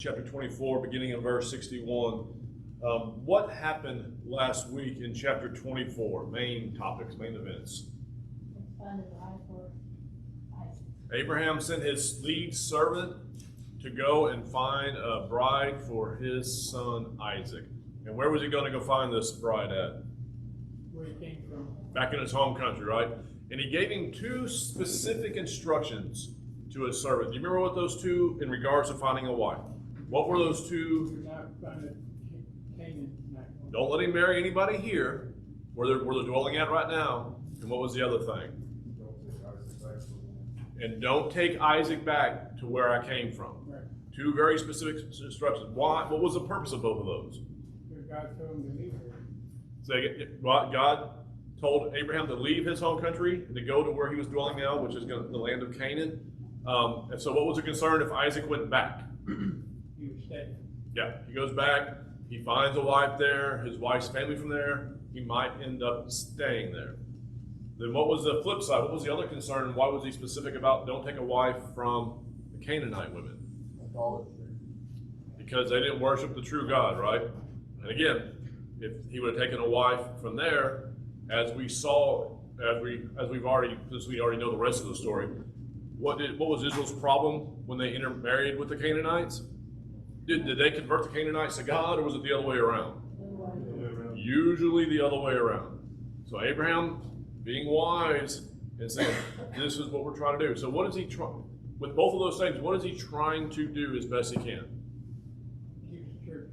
Chapter 24, beginning in verse 61. What happened last week in chapter 24? Main topics, main events. Abraham sent his lead servant to go and find a bride for his son Isaac. And where was he going to go find this bride at? Where he came from. Back in his home country, right? And he gave him two specific instructions to his servant. Do you remember what those two in regards to finding a wife? What were those two? Don't let him marry anybody here, where they're dwelling at right now. And what was the other thing? And don't take Isaac back to where I came from. Right. Two very specific instructions. Why? What was the purpose of both of those? Because God told him to leave her. So God told Abraham to leave his home country and to go to where he was dwelling now, which is the land of Canaan. And so what was the concern if Isaac went back? He would stay. Yeah, he goes back, he finds a wife there, his wife's family from there, he might end up staying there. Then what was the flip side? What was the other concern? Why was he specific about don't take a wife from the Canaanite women? Because they didn't worship the true God, right? And again, if he would have taken a wife from there, as we saw, since we already know the rest of the story, what was Israel's problem when they intermarried with the Canaanites? Did they convert the Canaanites to God, or was it the other way around? Usually the other way around. So Abraham, being wise and saying, this is what we're trying to do. So what is he trying, with both of those things, what is he trying to do as best he can? Keep the church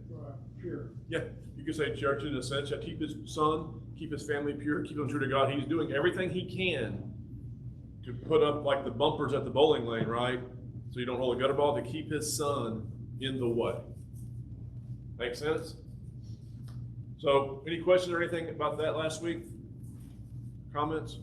pure. Yeah, you could say church in a sense. Keep his son, keep his family pure, keep them true to God. He's doing everything he can to put up like the bumpers at the bowling lane, right? So you don't roll a gutter ball, to keep his son in the way. Make sense? So, any questions or anything about that last week? Comments?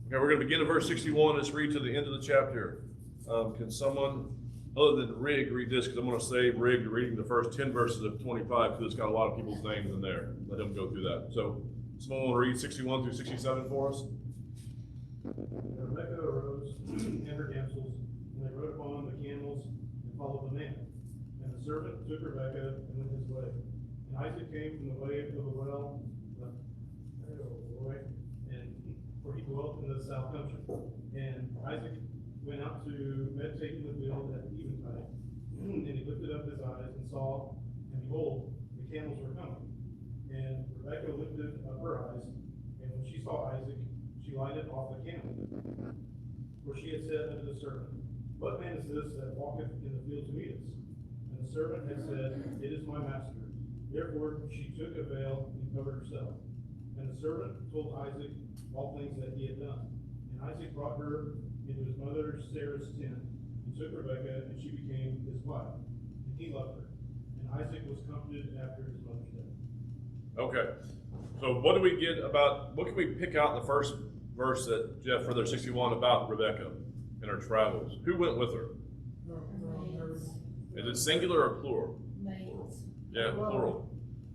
Okay, we're going to begin in verse 61. Let's read to the end of the chapter. Can someone, other than Rig, read this? Because I'm going to save Rig reading the first 10 verses of 25 because it's got a lot of people's names in there. Let him go through that. So, someone want to read 61 through 67 for us? Rebekah arose and her damsels, and they rode upon the camels and followed the man. And the servant took Rebekah and went his way. And Isaac came from the way of the well, and for he dwelt in the south country. And Isaac went out to meditate in the field at eventide. And he lifted up his eyes and saw, and behold, the camels were coming. And Rebekah lifted up her eyes, and when she saw Isaac, she lighted off the camel. For she had said unto the servant, what man is this that walketh in the field to meet us? And the servant had said, it is my master. Therefore she took a veil and covered herself. And the servant told Isaac all things that he had done. And Isaac brought her into his mother Sarah's tent, and took Rebekah, and she became his wife. And he loved her. And Isaac was comforted after his mother's death. Okay. So what can we pick out in the first verse that Jeff for their 61 about Rebekah and her travels? Who went with her? Is it singular or plural? Yeah, plural.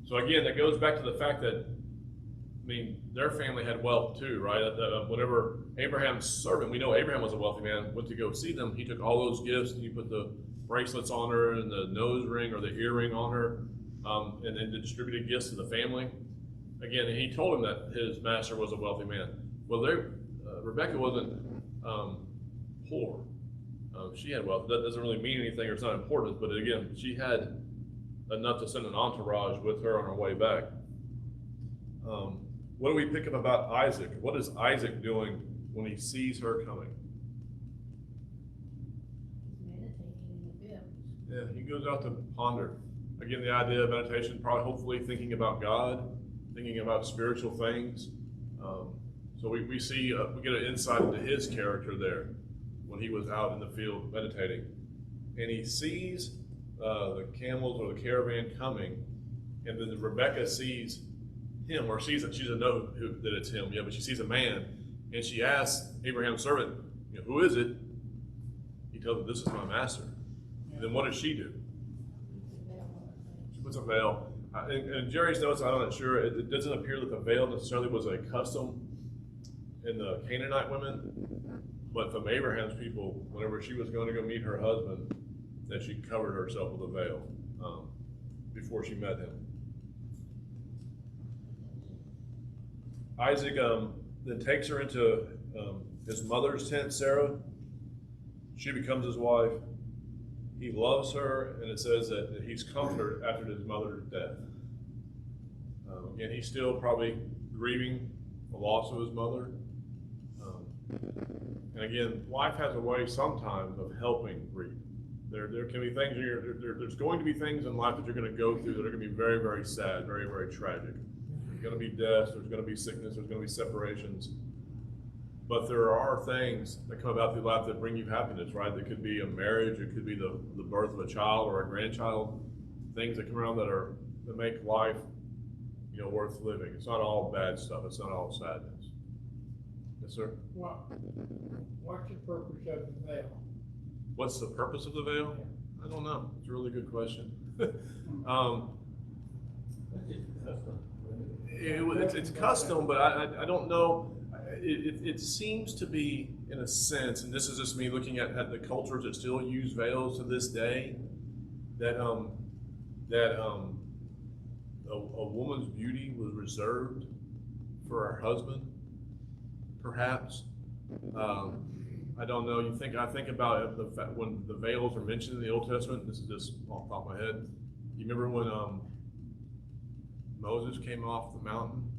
So again, that goes back to the fact that, their family had wealth too, right? Whenever Abraham's servant, we know Abraham was a wealthy man, went to go see them, he took all those gifts and he put the bracelets on her and the nose ring or the earring on her, and then distributed gifts to the family. Again, he told him that his master was a wealthy man. Well, Rebekah wasn't poor. She had wealth. That doesn't really mean anything, or it's not important, but again, she had enough to send an entourage with her on her way back. What do we pick up about Isaac? What is Isaac doing when he sees her coming? Yeah, he goes out to ponder. Again, the idea of meditation, probably hopefully thinking about God, thinking about spiritual things. So we get an insight into his character there when he was out in the field meditating. And he sees the camels or the caravan coming, and then Rebekah sees him, or sees that she doesn't know that it's him yet, but she sees a man, and she asks Abraham's servant, who is it? He tells her, this is my master. And then what does she do? She puts a veil. And Jerry's notes, I'm not sure, it doesn't appear that the veil necessarily was a custom in the Canaanite women, but from Abraham's people, whenever she was going to go meet her husband, that she covered herself with a veil before she met him. Isaac then takes her into his mother's tent, Sarah. She becomes his wife. He loves her, and it says that he's comforted after his mother's death. Again, he's still probably grieving the loss of his mother. And again, life has a way sometimes of helping grief. There can be things, there's going to be things in life that you're going to go through that are going to be very, very sad, very, very tragic. There's going to be deaths, there's going to be sickness, there's going to be separations. But there are things that come about through life that bring you happiness, right? That could be a marriage, it could be the birth of a child or a grandchild. Things that come around that make life, worth living. It's not all bad stuff. It's not all sadness. Yes, sir? What's the purpose of the veil? What's the purpose of the veil? I don't know. It's a really good question. It's custom, but I don't know. It seems to be, in a sense, and this is just me looking at the cultures that still use veils to this day, that a woman's beauty was reserved for her husband, perhaps. I don't know. I think about the fact when the veils are mentioned in the Old Testament. This is just off the top of my head. You remember when Moses came off the mountain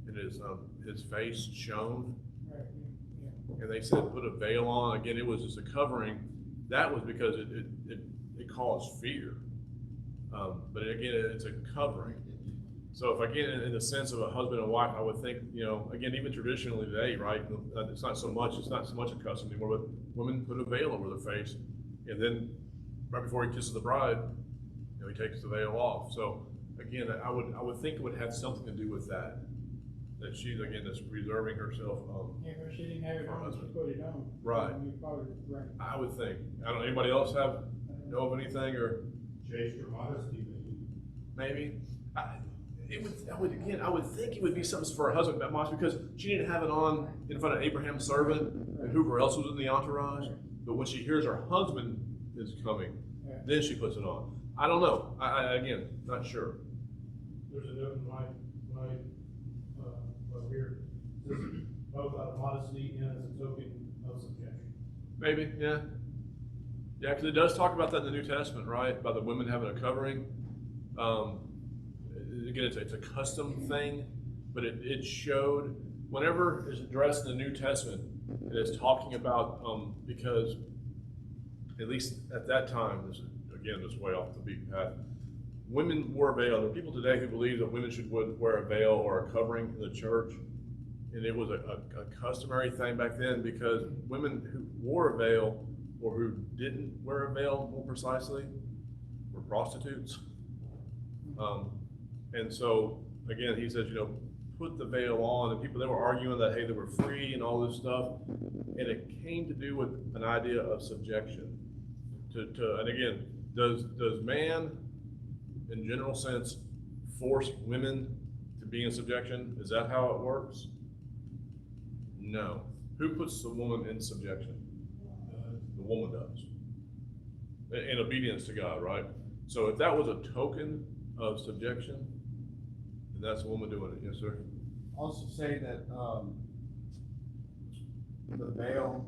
and his face shone, Right, yeah. and they said put a veil on. Again, it was just a covering. That was because it caused fear. But again, it's a covering. So if again, in the sense of a husband and wife, I would think, again, even traditionally today, right? It's not so much a custom anymore, but women put a veil over their face, and then right before he kisses the bride, he takes the veil off. So again, I would think it would have something to do with that she's again just reserving herself. Yeah, but she didn't have it for her on, she husband. put it on. Right. You probably, right. I would think. I don't know. Anybody else know of anything or Chase your modesty, maybe? I would think it would be something for her husband, because she didn't have it on in front of Abraham's servant and whoever else was in the entourage. But when she hears her husband is coming, then she puts it on. I don't know. I again, not sure. There's a note in my here, both out of modesty and as a token of subjection. Maybe, yeah. Yeah, because it does talk about that in the New Testament, right? About the women having a covering. Again, it's a custom thing, but it showed, whenever it's addressed in the New Testament, it is talking about, because at least at that time, this is way off the beaten path, women wore a veil. There are people today who believe that women should wear a veil or a covering in the church. And it was a customary thing back then, because women who wore a veil or who didn't wear a veil, more precisely, were prostitutes. And so, again, he says, put the veil on. And people, they were arguing that, hey, they were free and all this stuff. And it came to do with an idea of subjection. And again, does man, in general sense, force women to be in subjection? Is that how it works? No. Who puts the woman in subjection? The woman does. In obedience to God, right? So if that was a token of subjection, then that's a woman doing it. Yes, sir? Also say that the veil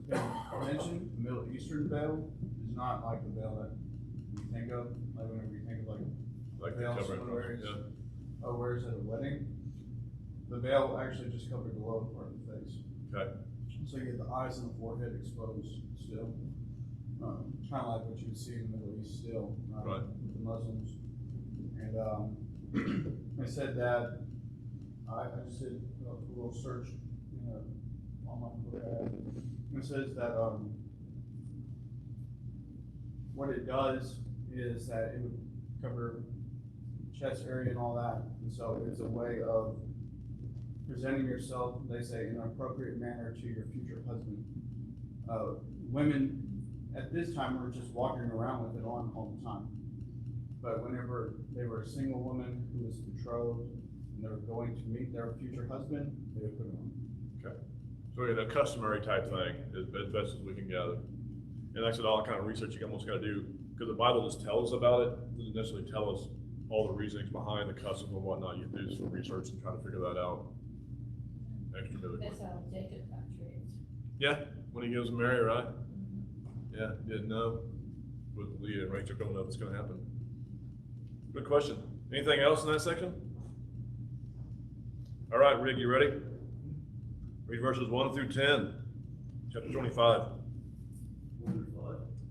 that's been mentioned, the Middle Eastern veil, is not like the veil that you think of, like whenever you think of Like the veils covering. someone wears, Yeah. wears at a wedding. The veil actually just covered the lower part of the face. Okay. So you get the eyes and the forehead exposed still. Kind of like what you would see in the Middle East still, Right. with the Muslims. And they said that, I just did a little search on my book. It says that what it does is that it would cover chest area and all that. And so it's a way of presenting yourself, they say, in an appropriate manner to your future husband. Women at this time were just walking around with it on all the time. But whenever they were a single woman who was betrothed and they were going to meet their future husband, they would put it on. Okay. So a customary type thing, as best as we can gather. And that's all the kind of research you almost got to do, because the Bible just tells us about it. It doesn't necessarily tell us all the reasonings behind the customs and whatnot. You have to do some research and try to figure that out extra biblically. That's how Jacob got tricked. Yeah, when he goes to Mary, right? Yeah, didn't know. With Leah and Rachel coming up, it's going to happen. Good question. Anything else in that section? All right, Rick, you ready? Read verses 1 through 10, chapter 25.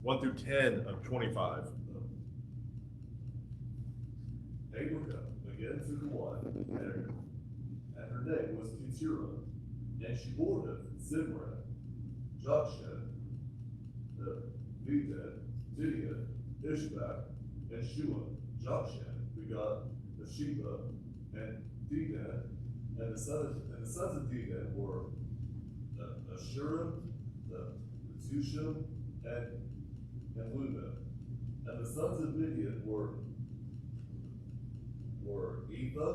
1 through 10 of 25. Abraham again took a wife, and her name was Keturah, and she bore him Zimran, Jokshan, Medan, Gideon, Ishbak, and Shua. Jokshan begot the Sheba and Dedan, and the sons of Dedan were Ashurim, the Tushim, and Luna. And the sons of Midian were Eva,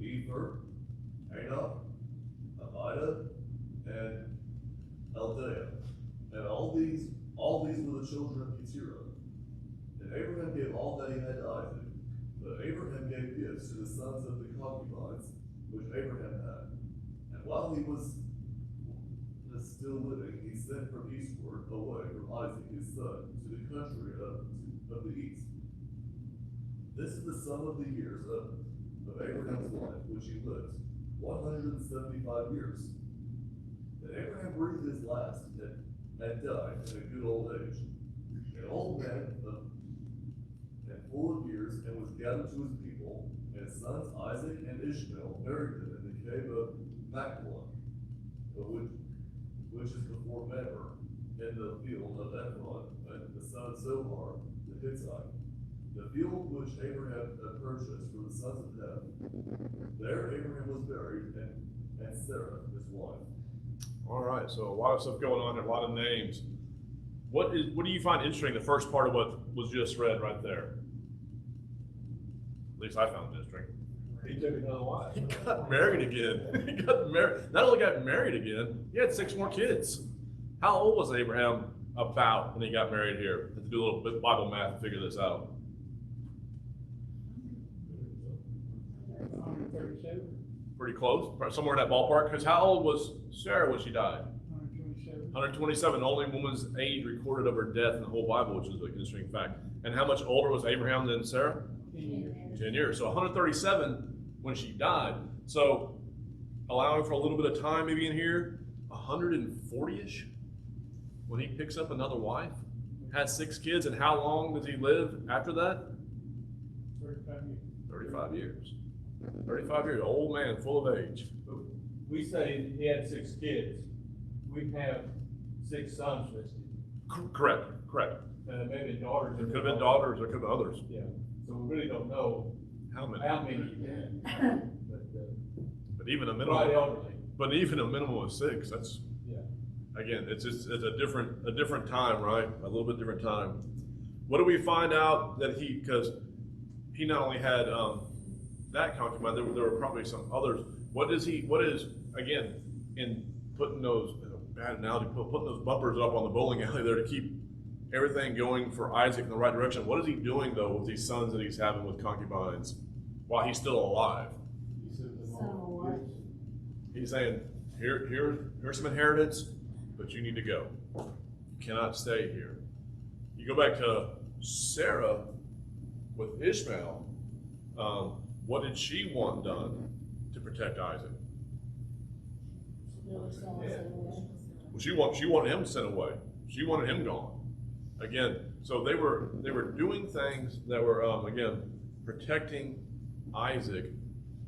Eber, Enoch, Abida, and Eldaah. And all these were the children of Keturah. And Abraham gave all that he had to Isaac. But Abraham gave gifts to the sons of the concubines which Abraham had. And while he was still living, he sent from eastward away from Isaac his son to the country of the east. This is the sum of the years of Abraham's life, which he lived, 175 years. And Abraham breathed his last and died in a good old age, an old man and full of years, and was gathered to his people. And his sons Isaac and Ishmael buried him in the cave of Machpelah, which is before Mamre, in the field of Ephron, and the son of Zohar the Hittite. The field which Abraham had purchased for the sons of Heth. There Abraham was buried, and Sarah his wife. All right, so a lot of stuff going on there, a lot of names. What do you find interesting, the first part of what was just read right there? At least I found it interesting. He took another wife. He got married again. He got married. Not only got married again, he had 6 more kids. How old was Abraham about when he got married here? Let's do a little bit Bible math to figure this out. 137, Pretty close, somewhere in that ballpark. Because how old was Sarah when she died? 127. 127, only woman's age recorded of her death in the whole Bible, which is an interesting fact. And how much older was Abraham than Sarah? 10 years. 10 years. So 137 when she died. So allowing for a little bit of time maybe in here, 140-ish when he picks up another wife, has 6 kids, and how long does he live after that? 35 years. 35 years. 35 years, old man, full of age. We say he had 6 kids. We have 6 sons listed. Correct. Maybe daughters. There could have been daughters, there could have been others. Yeah, so we really don't know How many? how many he had. But even a Right minimum, elderly. but even a minimum of 6, that's, Yeah. again, it's a different time, right? A little bit different time. What do we find out that because he not only had that concubine, there were probably some others. What is again, in putting those, bad analogy, putting those bumpers up on the bowling alley there to keep everything going for Isaac in the right direction. What is he doing though with these sons that he's having with concubines while he's still alive? He said them So all. what? He's saying, here's some inheritance, but you need to go. You cannot stay here. You go back to Sarah with Ishmael. What did she want done to protect Isaac? Really saw us in a way. Well, she wanted him sent away. She wanted him gone. Again, so they were doing things that were again protecting Isaac,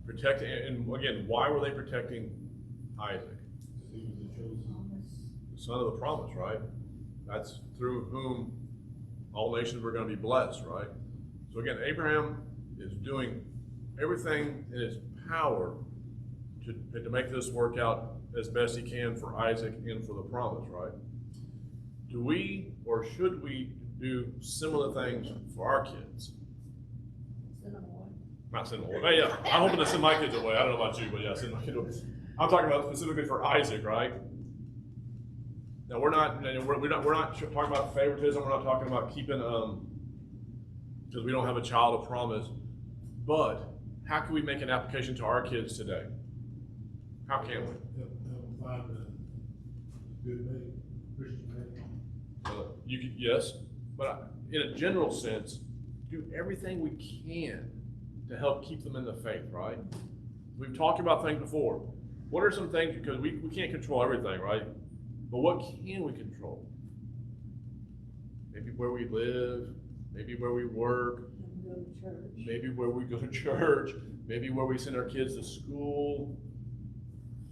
and again, why were they protecting Isaac? He was the chosen. The son of the promise, right? That's through whom all nations were going to be blessed, right? So again, Abraham is doing everything in his power to make this work out as best he can for Isaac and for the promise, right? Do we or should we do similar things for our kids? Send them away. Not send them away. But yeah, I'm hoping to send my kids away. I don't know about you, but yeah, send my kids away. I'm talking about specifically for Isaac, right? Now, we're not talking about favoritism, we're not talking about keeping, because we don't have a child of promise, but how can we make an application to our kids today? How can we? Help them find a good mate, Christian mate. You could, yes, but in a general sense, do everything we can to help keep them in the faith, right? We've talked about things before. What are some things, because we can't control everything, right? But what can we control? Maybe where we live, maybe where we work, Go to church. maybe where we go to church, maybe where we send our kids to school,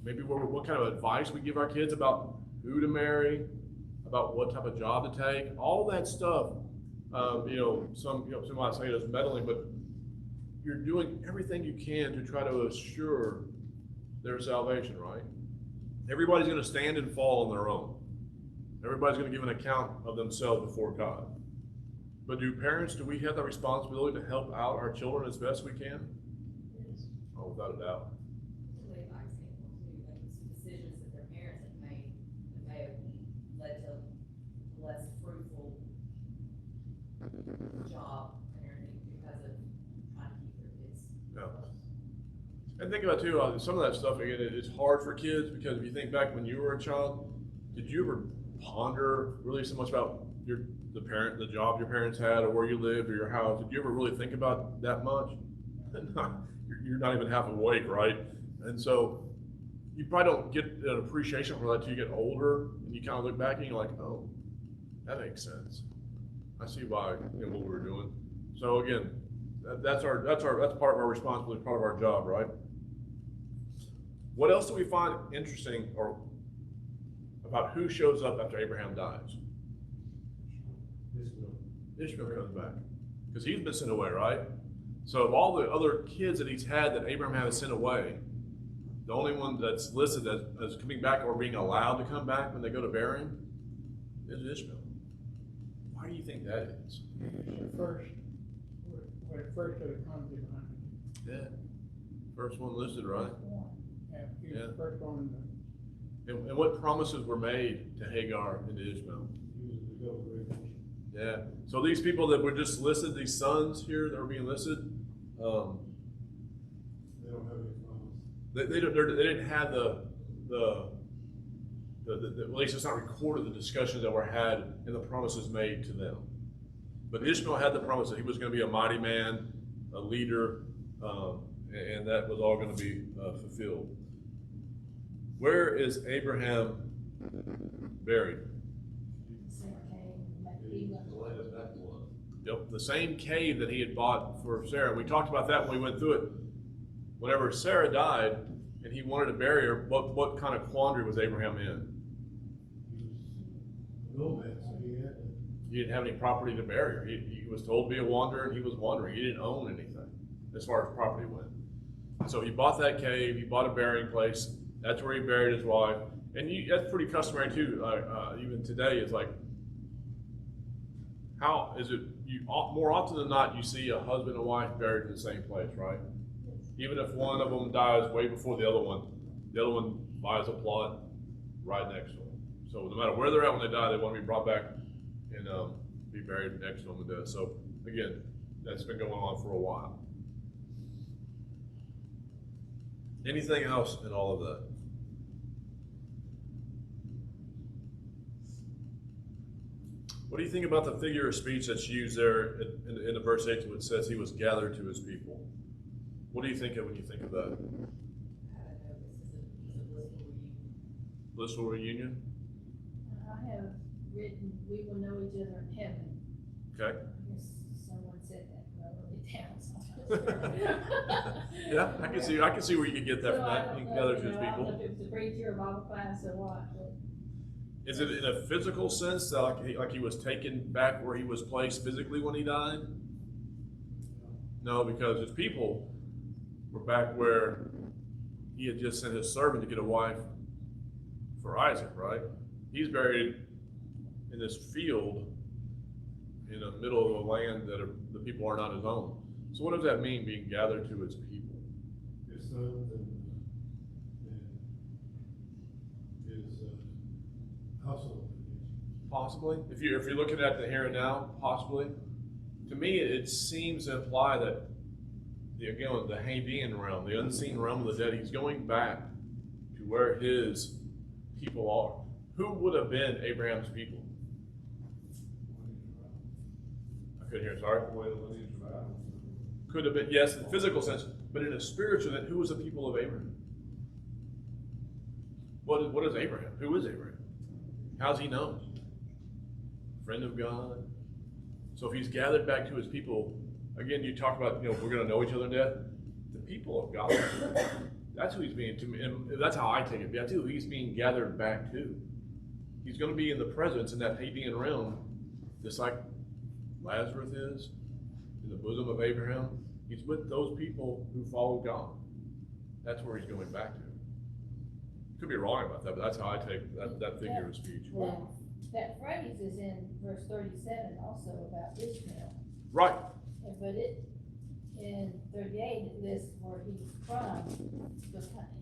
maybe what kind of advice we give our kids about who to marry, about what type of job to take, all that stuff. Some might say it as meddling, but you're doing everything you can to try to assure their salvation, right? Everybody's going to stand and fall on their own. Everybody's going to give an account of themselves before God. But do we have the responsibility to help out our children as best we can? Yes. Oh, without a doubt. To live by example too, like some decisions that their parents have made that may have led to less fruitful job and everything because of trying to keep their kids. Yeah. And think about too, some of that stuff, again, it's hard for kids because if you think back when you were a child, did you ever ponder really so much about the job your parents had or where you lived or your house? Did you ever really think about that much? You're not even half awake, right? And so you probably don't get an appreciation for that till you get older and you kind of look back and you're like, oh, that makes sense. I see why, what we were doing. So again, that's part of our responsibility, part of our job, right? What else do we find interesting or about who shows up after Abraham dies? Ishmael comes back because he's been sent away, right? So of all the other kids that he's had that Abraham had sent away, the only one that's listed as coming back or being allowed to come back when they go to bury him is Ishmael. Why do you think that is? When it first started coming behind him. Yeah, first one listed, right? Yeah, he was Yeah. the first one. And what promises were made to Hagar and to Ishmael? He was the go-great. Yeah. So these people that were just listed, these sons here that were being listed, They don't have any promise. they didn't have at least it's not recorded, the discussions that were had and the promises made to them. But Ishmael had the promise that he was going to be a mighty man, a leader, and that was all going to be fulfilled. Where is Abraham buried? Sarah came, Macpeela. The land of Bethlehem. Yep, the same cave that he had bought for Sarah. We talked about that when we went through it. Whenever Sarah died and he wanted to bury her, what kind of quandary was Abraham in? He was a nomad, so he had to. He didn't have any property to bury her. He was told to be a wanderer and he was wandering. He didn't own anything as far as property went. So he bought that cave, he bought a burying place. That's where he buried his wife. And that's pretty customary too. Even today, it's like, how is it, more often than not, you see a husband and wife buried in the same place, right? Even if one of them dies way before the other one buys a plot right next to them. So no matter where they're at when they die, they want to be brought back and be buried next to them to death. So again, that's been going on for a while. Anything else in all of that? What do you think about the figure of speech that's used there in the verse 8 when it says he was gathered to his people? What do you think of when you think of that? I don't know, this is a Blissful blissful reunion. reunion? I have written, we will know each other in heaven. Okay. I guess someone said that, but I wrote it down. So Yeah, I can see where you could get that So from I that. don't Being know, gathered to his I don't know people. if it was a preacher or Bible class or what, but Is it in a physical sense, that like he was taken back where he was placed physically when he died? No, because his people were back where he had just sent his servant to get a wife for Isaac, right? He's buried in this field in the middle of a land that the people are not his own. So what does that mean, being gathered to his people? His sons and his household. Possibly. If you're looking at the here and now, possibly. To me, it seems to imply that the Hadean realm, the unseen realm of the dead, he's going back to where his people are. Who would have been Abraham's people? I couldn't hear, sorry. Could have been, yes, in the physical sense, but in a spiritual sense, who was the people of Abraham? What is Abraham? Who is Abraham? How's he known? Friend of God. So if he's gathered back to his people, again, you talk about, we're going to know each other in death. The people of God, that's who he's being, and that's how I take it. That's who he's being gathered back to. He's going to be in the presence in that Hadean realm, just like Lazarus is, in the bosom of Abraham. He's with those people who follow God. That's where he's going back to. Could be wrong about that, but that's how I take that figure of speech. That phrase is in verse 37 also about Ishmael. Right. But in 38, it lists where he's from.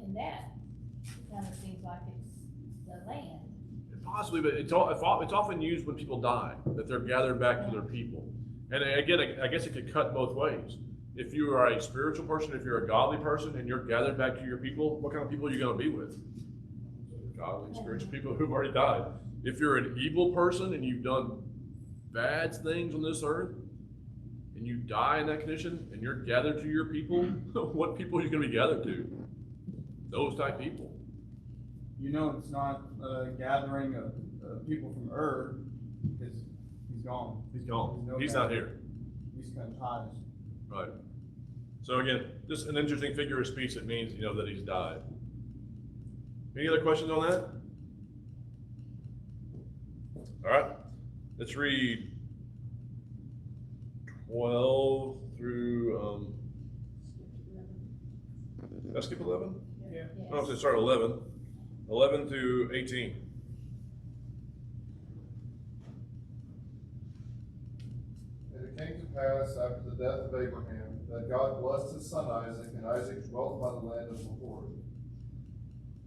In that, it kind of seems like it's the land. Possibly, but it's often used when people die, that they're gathered back to their people. And again, I guess it could cut both ways. If you are a spiritual person, if you're a godly person, and you're gathered back to your people, what kind of people are you going to be with? Godly, spiritual people who've already died. If you're an evil person and you've done bad things on this earth, and you die in that condition, and you're gathered to your people, what people are you going to be gathered to? Those type people. It's not a gathering of people from Earth, because he's gone. He's gone. No He's not here. He's cut ties. Right. So again, just an interesting figure of speech that means, that he's died. Any other questions on that? All right. Let's read 12 through, did I skip 11? Yeah. Oh, I was going to start 11. 11 through 18. And it came to pass after the death of Abraham that God blessed his son Isaac, and Isaac dwelt by the land of Beor.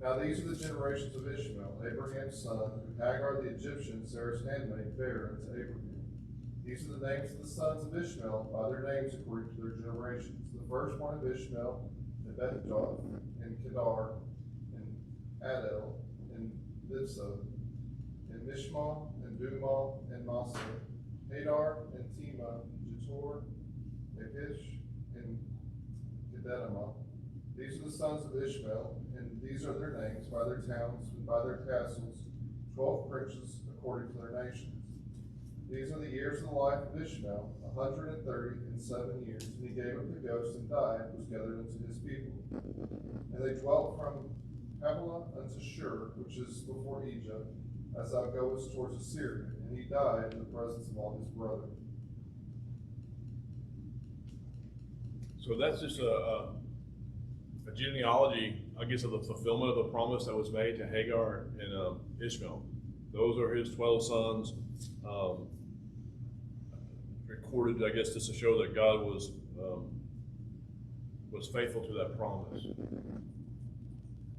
Now these are the generations of Ishmael, Abraham's son, who Hagar the Egyptian, Sarah's handmaid, bare unto Abraham. These are the names of the sons of Ishmael, by their names according to their generations. The firstborn of Ishmael, Nebetjoth, and Kedar, and Adel, and Dibsah, and Mishma, and Dumah, and Massa, Hadar, and Tema, Jetor, Apish, and Kedemah. These are the sons of Ishmael, and these are their names, by their towns, and by their castles, 12 princes according to their nations. These are the years of the life of Ishmael, 137 years. And he gave up the ghost and died, was gathered unto his people. And they dwelt from Havilah unto Shur, which is before Egypt, as thou goest towards Assyria. And he died in the presence of all his brethren. So that's just a genealogy, I guess, of the fulfillment of the promise that was made to Hagar and Ishmael. Those are his 12 sons, recorded, I guess, just to show that God was faithful to that promise.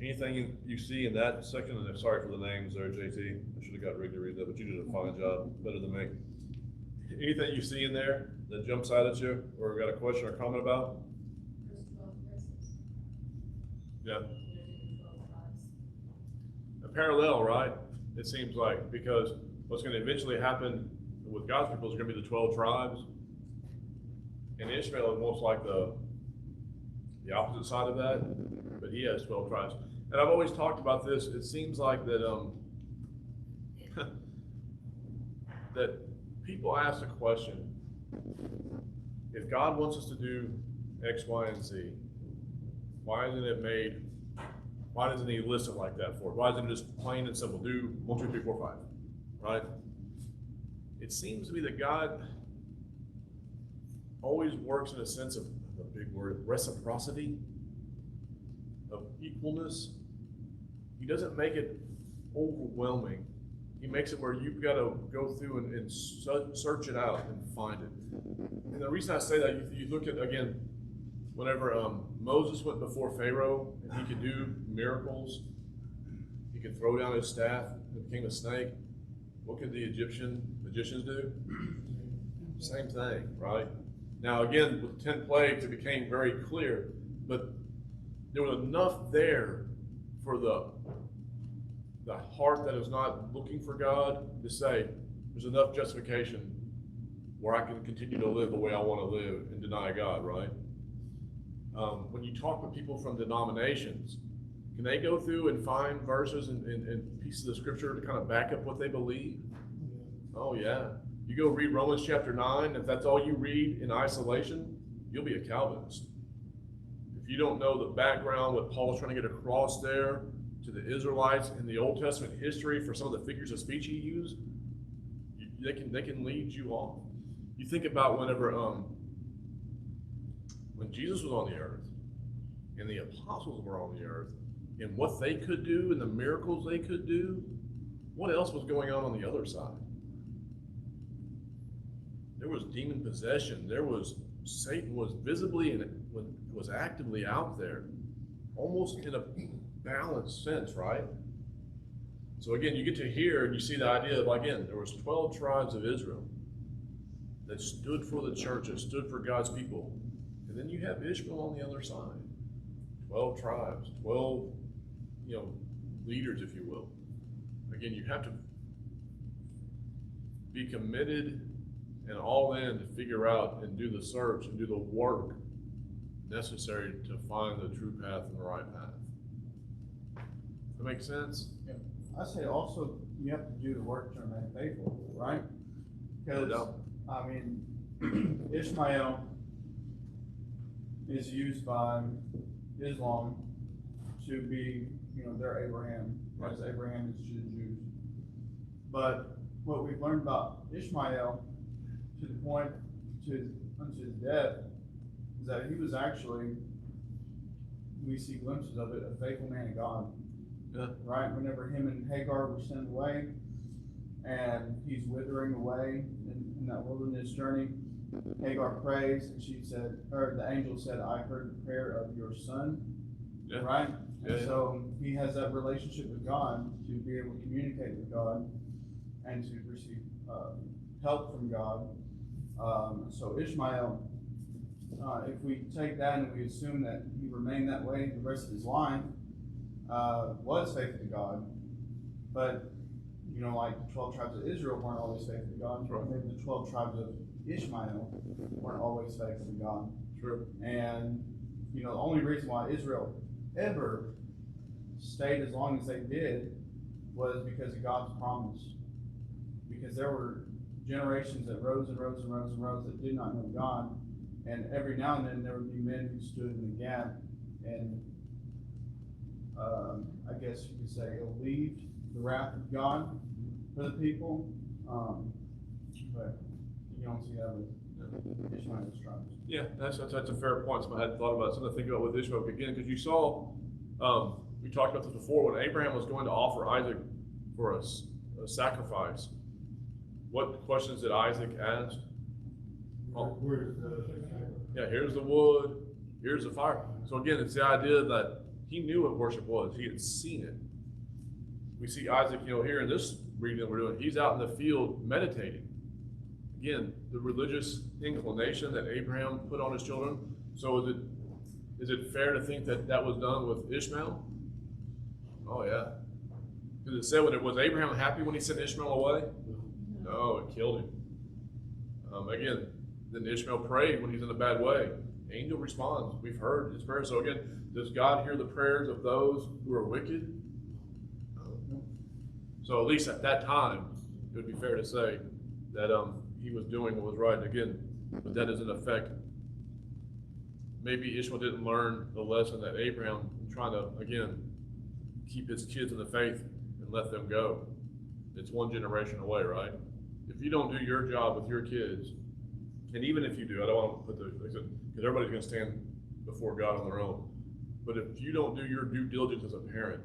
Anything you see in that section, and I'm sorry for the names there, JT. I should have got Rick to read that, but you did a fine job, better than me. Anything you see in there that jumps out at you, or got a question or comment about? Yeah. A parallel, right? It seems like, because what's going to eventually happen with God's people is going to be the 12 tribes. And Ishmael is most like the opposite side of that, but he has 12 tribes. And I've always talked about this. It seems like that that people ask the question, if God wants us to do X, Y, and Z, why doesn't he list it like that for us? Why isn't it just plain and simple? Do 1, 2, 3, 4, 5, right? It seems to me that God always works in a sense of a big word, reciprocity, of equalness. He doesn't make it overwhelming. He makes it where you've got to go through and search it out and find it. And the reason I say that, you look at, again, whenever Moses went before Pharaoh and he could do miracles, he could throw down his staff, it became a snake, what could the Egyptian magicians do? Same thing, right? Now again, with 10 plagues, it became very clear, but there was enough there for the heart that is not looking for God to say, there's enough justification where I can continue to live the way I want to live and deny God, right? When you talk with people from denominations, can they go through and find verses and pieces of scripture to kind of back up what they believe? Oh yeah. You go read Romans chapter 9, if that's all you read in isolation, you'll be a Calvinist. If you don't know the background, what Paul's trying to get across there to the Israelites in the Old Testament history for some of the figures of speech he used, they can lead you off. You think about whenever when Jesus was on the earth and the apostles were on the earth and what they could do and the miracles they could do, what else was going on the other side? There was demon possession. There was Satan was visibly and was actively out there, almost in a balanced sense, right? So again, you get to hear and you see the idea of, again, there was 12 tribes of Israel that stood for the church, that stood for God's people. And then you have Ishmael on the other side. 12 tribes, 12, leaders, if you will. Again, you have to be committed and all in to figure out and do the search and do the work necessary to find the true path and the right path. That make sense? Yeah. I say also you have to do the work to remain faithful, right? Because I mean, Ishmael is used by Islam to be, their Abraham, as Abraham is to the Jews. But what we've learned about Ishmael, to the point unto his death, is that he was actually, we see glimpses of it, a faithful man of God. Yeah. Right? Whenever him and Hagar were sent away, and he's withering away in that wilderness journey, Hagar prays, and she said, or the angel said, I heard the prayer of your son. Yeah. Right? Yeah. And so he has that relationship with God to be able to communicate with God and to receive help from God. So Ishmael, if we take that and we assume that he remained that way the rest of his life, was faithful to God, but like the 12 tribes of Israel weren't always faithful to God. Right. Maybe the 12 tribes of Ishmael weren't always faithful to God. True. And the only reason why Israel ever stayed as long as they did was because of God's promise. Because there were generations that rose and rose and rose and rose that did not know God, and every now and then there would be men who stood in the gap and I guess you could say alleviate the wrath of God for the people, but you don't see that with Ishmael's tribes. Yeah, that's a fair point. Something I hadn't thought about. Something to think about with Ishmael again, because you saw, we talked about this before, when Abraham was going to offer Isaac for a sacrifice, what questions did Isaac ask? Where's Yeah, here's the wood, here's the fire. So again, it's the idea that he knew what worship was. He had seen it. We see Isaac, here in this reading that we're doing, he's out in the field meditating. Again, the religious inclination that Abraham put on his children. So is it fair to think that that was done with Ishmael? Oh yeah. Because it said, was Abraham happy when he sent Ishmael away? No, it killed him. Again, then Ishmael prayed when he's in a bad way. Angel responds. We've heard his prayer. So again, does God hear the prayers of those who are wicked? No. So at least at that time, it would be fair to say that he was doing what was right. And again, but that doesn't affect. Maybe Ishmael didn't learn the lesson that Abraham trying to, again, keep his kids in the faith and let them go. It's one generation away, right? If you don't do your job with your kids, and even if you do, I don't want to put because everybody's going to stand before God on their own. But if you don't do your due diligence as a parent,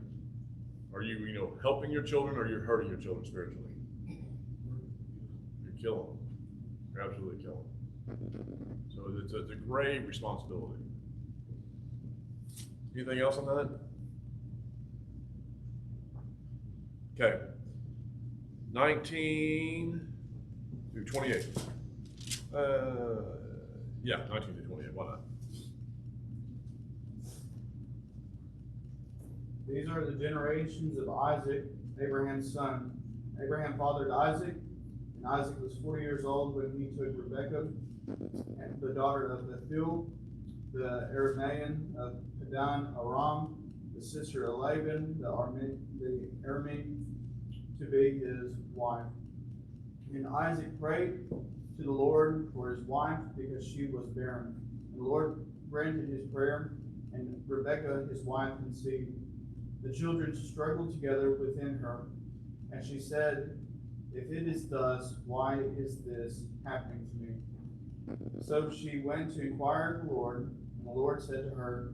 are you, helping your children, or you're hurting your children spiritually? You're killing them. You're absolutely killing them. So it's a grave responsibility. Anything else on that? Okay. 19 through 28. Yeah, 19 through 28, why not? These are the generations of Isaac, Abraham's son. Abraham fathered Isaac, and Isaac was 40 years old when he took Rebekah, and the daughter of Bethuel, the Aramean of Padan Aram, the sister of Laban, the Aramean, to be his wife. And Isaac prayed to the Lord for his wife because she was barren. And the Lord granted his prayer, and Rebekah, his wife, conceived. The children struggled together within her, and she said, "If it is thus, why is this happening to me?" So she went to inquire of the Lord, and the Lord said to her,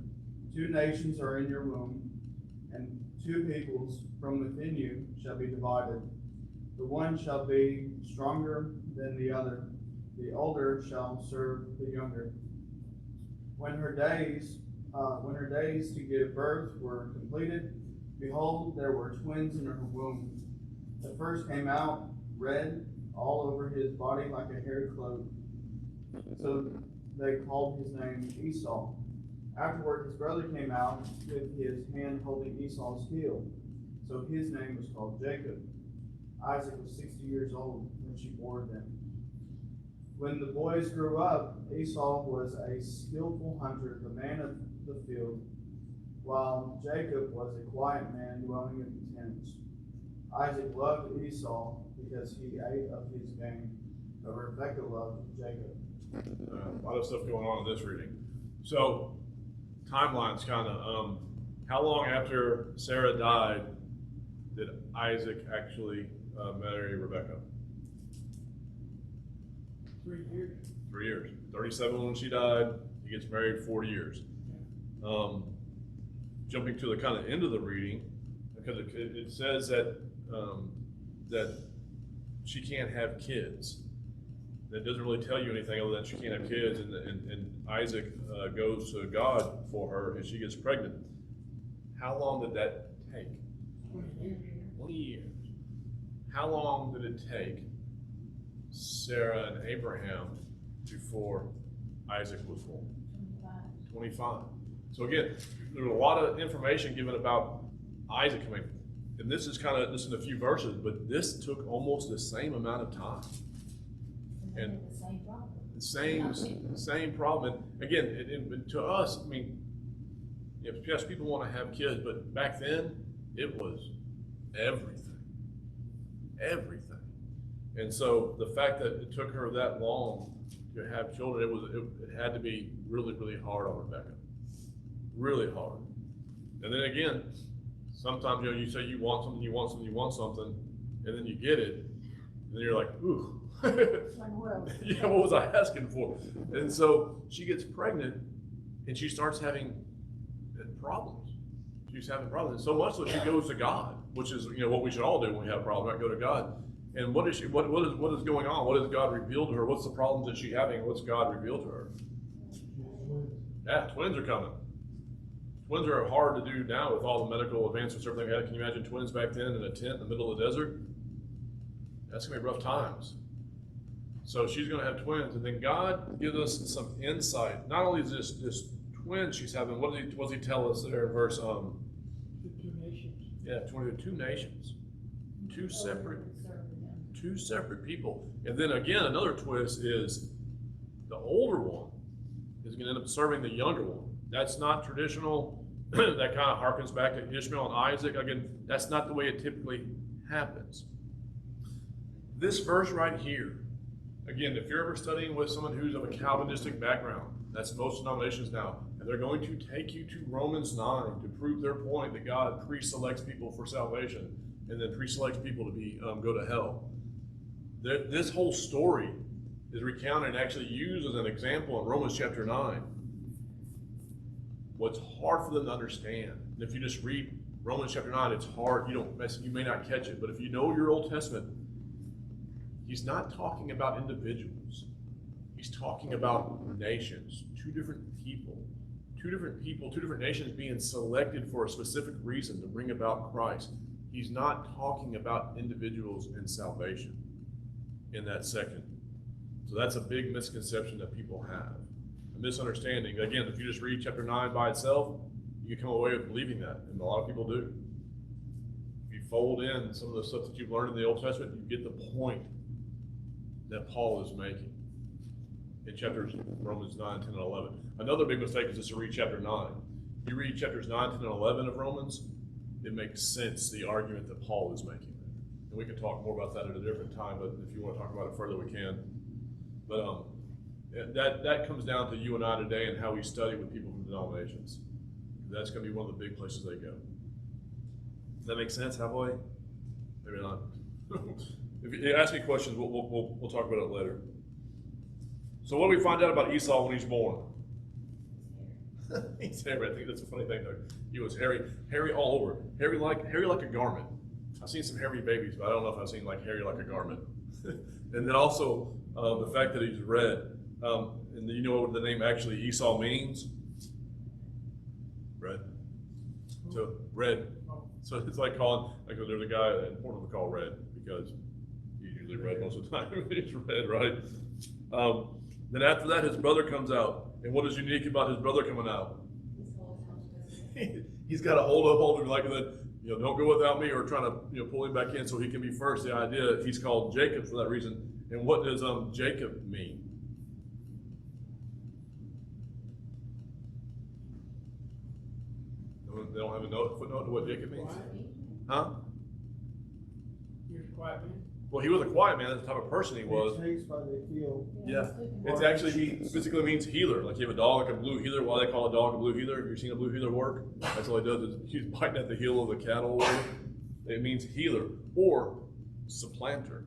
"Two nations are in your womb, and two peoples from within you shall be divided. The one shall be stronger than the other. The older shall serve the younger." When her days to give birth were completed, behold, there were twins in her womb. The first came out red all over his body like a hairy cloak. So they called his name Esau. Afterward, his brother came out with his hand holding Esau's heel. So his name was called Jacob. Isaac was 60 years old when she bore them. When the boys grew up, Esau was a skillful hunter, the man of the field, while Jacob was a quiet man dwelling in tents. Isaac loved Esau because he ate of his game, but Rebekah loved Jacob. A lot of stuff going on in this reading. So, timeline's kind of, how long after Sarah died did Isaac actually marry Rebekah? 3 years. 3 years. 37 when she died, he gets married 40 years. Jumping to the kind of end of the reading, because it says that that she can't have kids. That doesn't really tell you anything other than she can't have kids, and Isaac goes to God for her, and she gets pregnant. How long did that take? 20 years. How long did it take Sarah and Abraham before Isaac was born? 25. So again, there's a lot of information given about Isaac coming, and this is kind of just in a few verses, but this took almost the same amount of time. And the same problem. Same problem. And again, to us, I mean, yes, people want to have kids, but back then it was everything. And so the fact that it took her that long to have children, it had to be really, really hard on Rebekah. Really hard. And then again, sometimes you say you want something, and then you get it, and then you're like, ooh. Yeah, what was I asking for? And so she gets pregnant, and she starts having problems. She's having problems, so much so she goes to God, which is what we should all do when we have a problem, right? Go to God. And what is going on? What has God revealed to her? What's the problems that she's having? What's God revealed to her? Yeah, twins are coming. Twins are hard to do now with all the medical advancements, everything. Can you imagine twins back then in a tent in the middle of the desert? That's gonna be rough times. So she's going to have twins, and then God gives us some insight. Not only is this twin she's having, what does he tell us there in verse? 2 nations. Yeah, 22 nations, two separate people. And then again, another twist is the older one is going to end up serving the younger one. That's not traditional. That kind of harkens back to Ishmael and Isaac. Again, that's not the way it typically happens. This verse right here. Again, if you're ever studying with someone who's of a Calvinistic background, that's most denominations now, and they're going to take you to Romans 9 to prove their point that God pre-selects people for salvation and then pre-selects people to go to hell. This whole story is recounted and actually used as an example in Romans chapter 9. What's hard for them to understand, and if you just read Romans chapter 9, it's hard. You may not catch it, but if you know your Old Testament, he's not talking about individuals. He's talking about nations, two different people, two different nations being selected for a specific reason to bring about Christ. he's not talking about individuals in salvation in that section. So that's a big misconception that people have, a misunderstanding. Again, if you just read chapter 9 by itself, you can come away with believing that, and a lot of people do. If you fold in some of the stuff that you've learned in the Old Testament, you get the point that Paul is making in chapters Romans 9, 10, and 11. Another big mistake is just to read chapter 9. You read chapters 9, 10, and 11 of Romans, it makes sense, the argument that Paul is making there. And we can talk more about that at a different time, but if you want to talk about it further, we can. But that comes down to you and I today and how we study with people from denominations. That's going to be one of the big places they go. Does that make sense, halfway? Maybe not. If you ask me questions, we'll talk about it later. So what do we find out about Esau when he's born? He's hairy. I think that's a funny thing, though. He was hairy all over. Hairy like a garment. I've seen some hairy babies, but I don't know if I've seen like hairy like a garment. And then also the fact that he's red. And you know what the name actually Esau means? Red. So red. So it's like calling, like there's a guy in Portland we call Red because he's usually red most of the time. He's red, right? Then after that, his brother comes out. And what is unique about his brother coming out? He's got a hold of him like that. Don't go without me, or trying to pull him back in so he can be first. The idea he's called Jacob for that reason. And what does Jacob mean? They don't have a footnote to what Jacob means? Huh? He was a quiet man. Well, he was a quiet man. That's the type of person he was. Yeah. It actually physically means healer. Like you have a dog, like a blue healer. Why they call a dog a blue healer? Have you seen a blue healer work? That's all he does is he's biting at the heel of the cattle. It means healer or supplanter,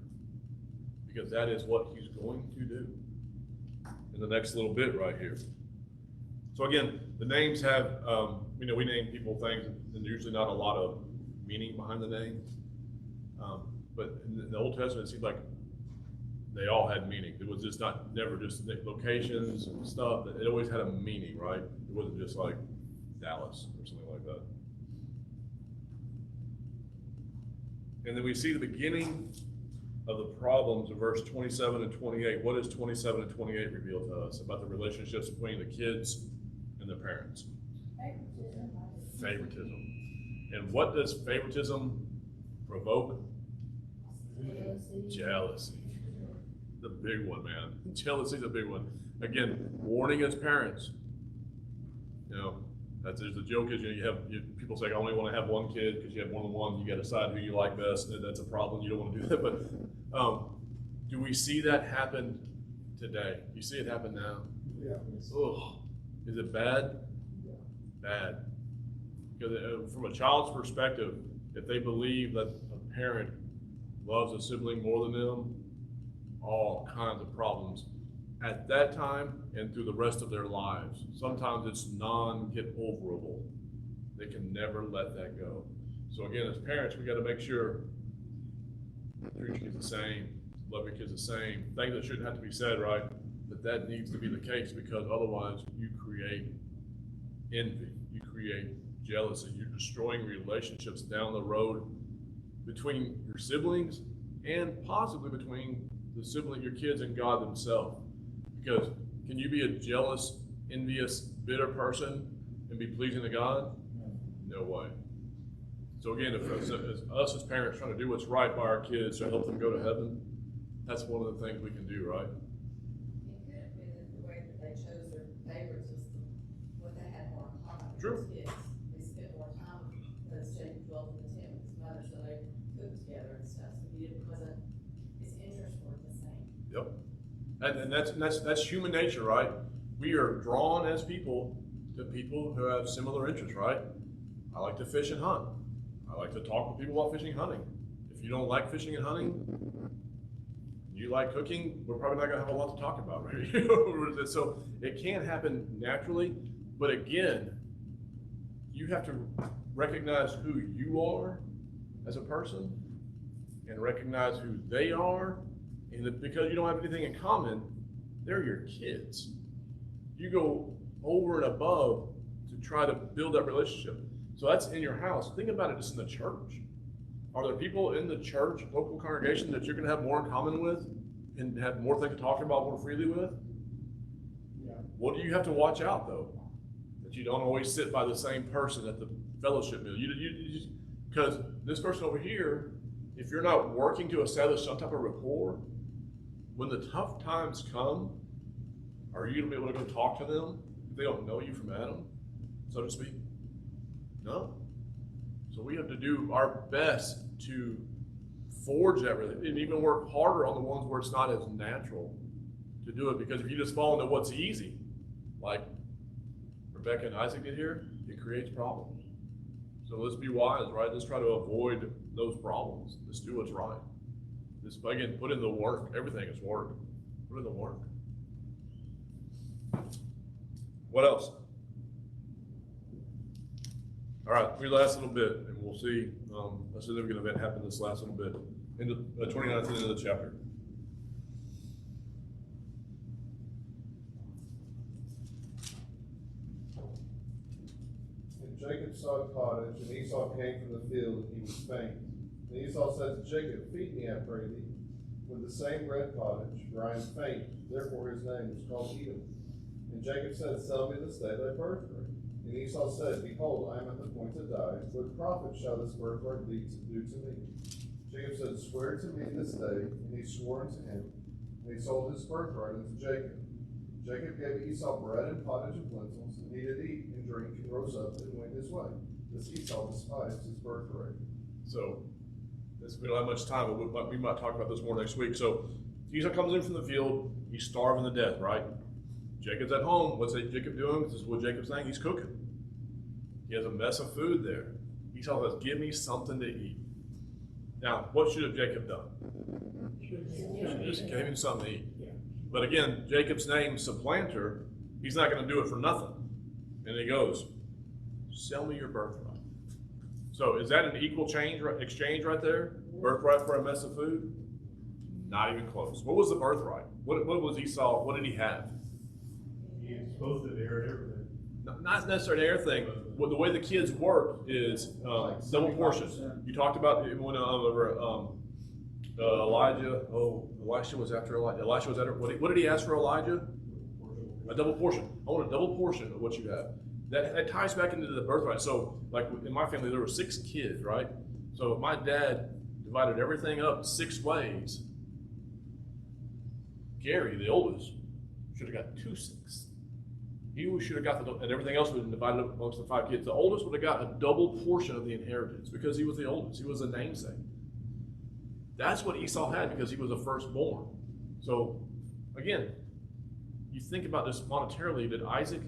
because that is what he's going to do in the next little bit right here. So again, the names have, we name people things, and there's usually not a lot of meaning behind the name. But in the Old Testament, it seems like they all had meaning. It was just never just locations and stuff. It always had a meaning, right? It wasn't just like Dallas or something like that. And then we see the beginning of the problems in verse 27 and 28. What does 27 and 28 reveal to us about the relationships between the kids and the parents? Favoritism. And what does favoritism provoke? Jealousy. The big one, man. Jealousy is a big one. Again, warning as parents. There's the joke is people say I only want to have one kid because you have more than one. You got to decide who you like best. That's a problem. You don't want to do that. But do we see that happen today? You see it happen now? Yeah. Ugh. Is it bad? Yeah. Bad. Because from a child's perspective, if they believe that a parent loves a sibling more than them, all kinds of problems at that time and through the rest of their lives. Sometimes it's non-get-overable. They can never let that go. So again, as parents, we got to make sure treat your kids the same, love your kids the same. Things that shouldn't have to be said, right? That needs to be the case, because otherwise you create envy, you create jealousy, you're destroying relationships down the road between your siblings and possibly between your kids and God themselves. Because can you be a jealous, envious, bitter person and be pleasing to God? No way. So again, if us as parents trying to do what's right by our kids to help them go to heaven, that's one of the things we can do, right? It could have been that the way that they chose their favorites was what they had more in common with True. those kids. They spent more time because Jacob dwelt in the tent with his mother, so they cooked together and stuff. So his interests weren't the same. Yep. And that's human nature, right? We are drawn as people to people who have similar interests, right? I like to fish and hunt. I like to talk with people about fishing and hunting. If you don't like fishing and hunting, you like cooking, we're probably not going to have a lot to talk about, right? So it can happen naturally, but again, you have to recognize who you are as a person and recognize who they are. And because you don't have anything in common, they're your kids. You go over and above to try to build that relationship. So that's in your house. Think about it just in the church. Are there people in the church, local congregation, that you're gonna have more in common with and have more things to talk about more freely with? Yeah. What do you have to watch out, though? That you don't always sit by the same person at the fellowship meal. You just, because this person over here, if you're not working to establish some type of rapport, when the tough times come, are you gonna be able to go talk to them if they don't know you from Adam, so to speak? No. So we have to do our best to forge that relationship and even work harder on the ones where it's not as natural to do it, because if you just fall into what's easy, like Rebecca and Isaac did here, it creates problems. So let's be wise, right? Let's try to avoid those problems. Let's do what's right. Just, again, put in the work. Everything is work. Put in the work. What else? All right, we last little bit, and we'll see a significant event happen this last little bit. In the 29th end of the chapter. And Jacob saw a cottage, and Esau came from the field, and he was faint. And Esau said to Jacob, feed me, I pray thee, with the same red cottage, for I am faint. Therefore his name was called Edom. And Jacob said, sell me this day thy birthright. And Esau said, behold, I am at the point to die. What profit shall this birthright do to me? Jacob said, swear to me this day. And he swore unto him. And he sold his birthright unto Jacob. Jacob gave Esau bread and pottage of lentils, and he did eat and drink, and rose up and went his way. This Esau despised his birthright. So, we don't have much time, but we might talk about this more next week. So, Esau comes in from the field. He's starving to death, right? Jacob's at home. What's Jacob doing? This is what Jacob's saying. He's cooking. He has a mess of food there. Esau says, give me something to eat. Now, what should have Jacob done? He just gave him something to eat. But again, Jacob's name, supplanter, he's not going to do it for nothing. And he goes, sell me your birthright. So is that an equal exchange right there? Birthright for a mess of food? Not even close. What was the birthright? What was Esau? What did he have? He is supposed to inherit everything. Not necessarily everything. Well, the way the kids work is double portion. You talked about when Elijah. Oh, Elisha was after Elijah. Elisha was after. What did he ask for Elijah? A double portion. I want a double portion of what you have. That ties back into the birthright. So, like in my family, there were 6 kids, right? So if my dad divided everything up 6 ways, Gary, the oldest, should have got 2/6. He should have got and everything else would have been divided up amongst the 5 kids. The oldest would have got a double portion of the inheritance because he was the oldest. He was a namesake. That's what Esau had because he was the firstborn. So, again, you think about this monetarily. Did Isaac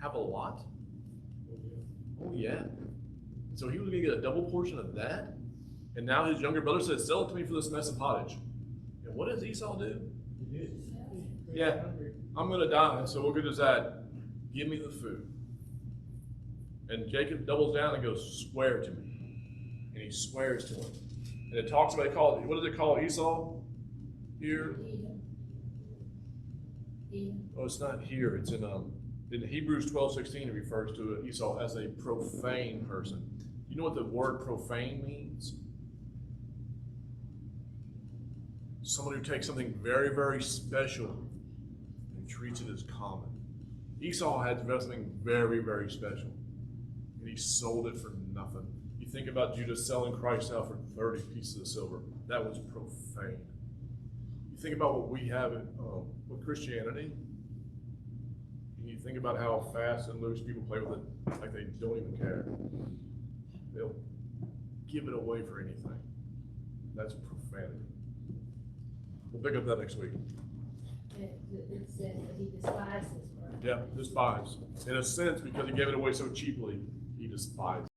have a lot? Oh, yeah. So he was going to get a double portion of that. And now his younger brother says, sell it to me for this mess of pottage. And what does Esau do? Yeah, I'm going to die, so what good is that? Give me the food. And Jacob doubles down and goes, swear to me. And he swears to him. And it talks about, what does it call Esau here? Oh, it's not here. It's in Hebrews 12:16, it refers to Esau as a profane person. You know what the word profane means? Someone who takes something very, very special and treats it as common. Esau had something very, very special, and he sold it for nothing. You think about Judas selling Christ out for 30 pieces of silver. That was profane. You think about what we have with Christianity, and you think about how fast and loose people play with it, like they don't even care. They'll give it away for anything. That's profanity. We'll pick up that next week. It says that he despises birth. Yeah, despise. In a sense, because he gave it away so cheaply, he despised.